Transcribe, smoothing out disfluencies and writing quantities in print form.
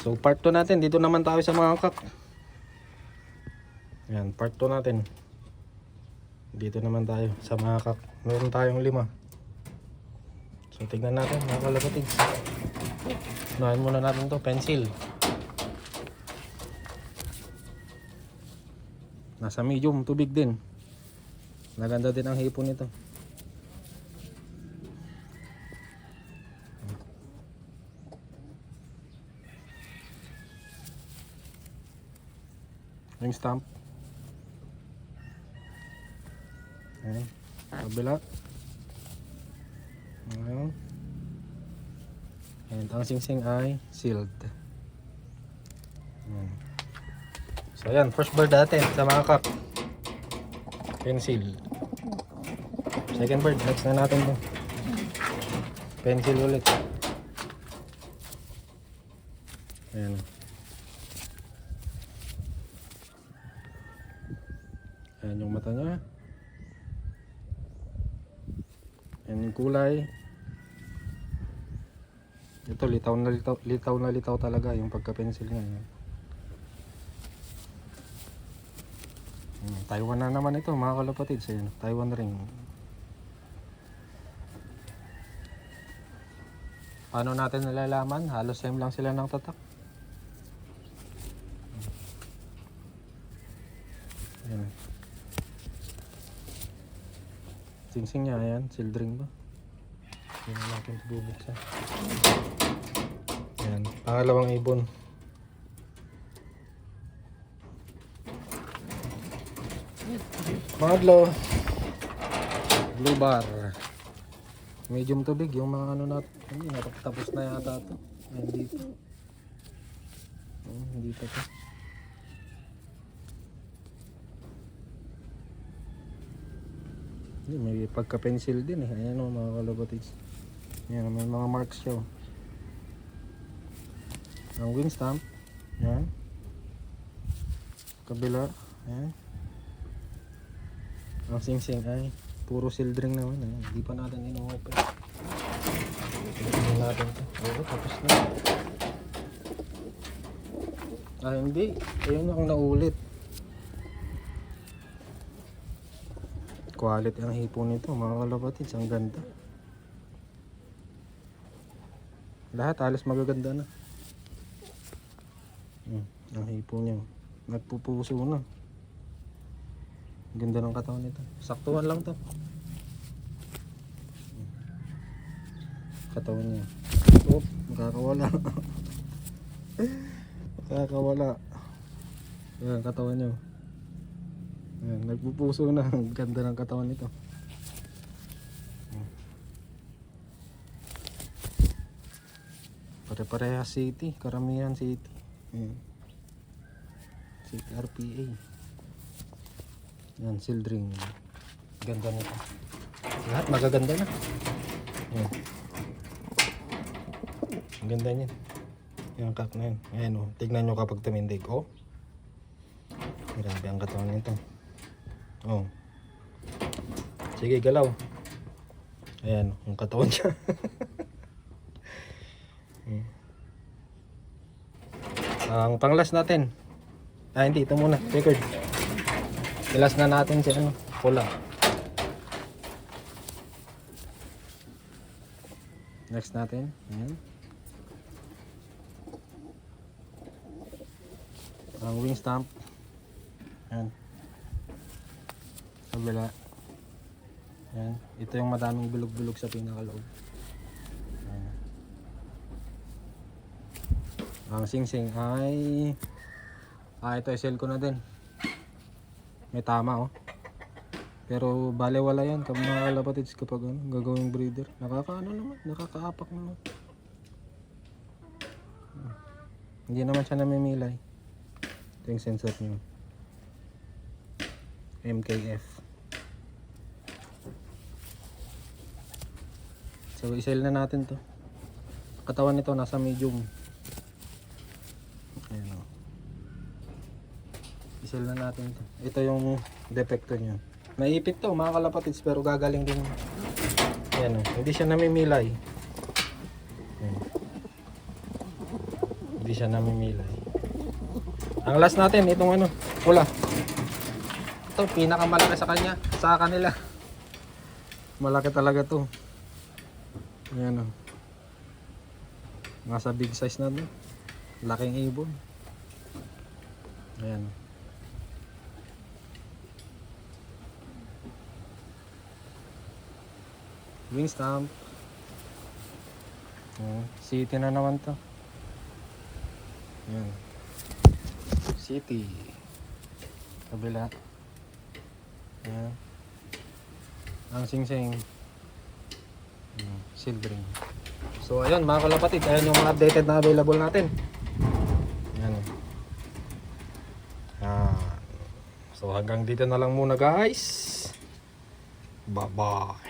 So part 2 natin, dito naman tayo sa mga kak. Yan, part 2 natin. Dito naman tayo sa mga kak. Meron tayong 5. So tignan natin mga kalapatids. Unahin muna natin to, pencil. Nasa medium, tubig din. Maganda din ang hipon nito. Yung stamp. Ayan. Kabila. Ayan. And ang singsing ay sealed. Ayan. So ayan, first bird natin sa mga kak. Pencil. Second bird, next na natin to. Pencil ulit. Ayan. Ayan yung mata niya. Ayan yung kulay. Ito litaw na litaw talaga yung pagka-pencil niya. Taiwan na naman ito mga kalapatids. Ayan, Taiwan ring. Paano natin nalalaman? Halos same lang sila ng tatak. Ayan. Singsing niya, ayan, sealed ring ba? Ayan natin ito bubuksan. Ayan, pangalawang ibon. Madlo. Blue bar. Medium tubig, yung mga ano natin. Hindi, natapos na yata ito. Ayan dito. Hindi pa ito. May pagka-pencil din eh. Ayan o mga kalapatids. Ayan, may mga marks siya. Ang wing stamp. Ayan. Kabila. Ayan. Ang singsing ay puro sealed ring naman. Ayan. Hindi pa natin ino-open. Hindi natin ito. Oo, tapos na. Ah, hindi. Ayun ang naulit. Quality ang hipon nito mga kalapatids, ang ganda. Lahat halos magaganda na. Ang hipon niya nagpupuso na. Ganda ng katawan nito. Saktuhan lang to. Katawan niya. Oh, makakawala. Makakawala. Ayan, katawan niya. Ayan, nagpupuso na. Ang ganda ng katawan nito. Pare-parehas city. Karamihan city. Ayan. City RPA. Ayan, sealed ring. Ganda nito. Lahat magaganda na. Ayan. Ang ganda niyan. Yung kak na yan. Ayan o. Tignan nyo kapag tumindig. Oh. Grabe ang katawan nito. Oh. Sige, galaw. Ayan, ang katawan niya. Ang panglas natin. Ah, hindi. Ito muna. Record. Ilas na natin si ano. Pula. Next natin. Ayan. Ang wing stamp. Ayan. Kabila. Ayan. Ito yung madaming bilog-bilog sa pinakaloob. Ayan. Ang singsing ay ito SL ko na din. May tama oh. Pero balewala yan mga kalapatids kapag gagawing breeder. Nakakaano naman, nakakaapak naman. Hindi naman siya namimilay. Ito yung sensor niyo. MKF. So i-sell na natin to. Katawan nito nasa medium. Ayan o. I-sell na natin to. Ito yung depekto niya. Maipit to mga kalapatids pero gagaling din. Ayan o. Hindi siya namimilay. Ayan. Hindi siya namimilay. Ang last natin, itong ano, pula. Ito, pinakamalaki sa kanya, sa kanila. Malaki talaga to. Ayan o. Nasa big size na to. Laking ibon. Ayan. Wing stamp. City na naman to. Ayan. City. Kabila. Ayan. Ang singsing. Silvering. So ayun mga kalapatid, ayan yung mga updated na available natin. Ayan. So hanggang dito na lang muna guys. Bye bye.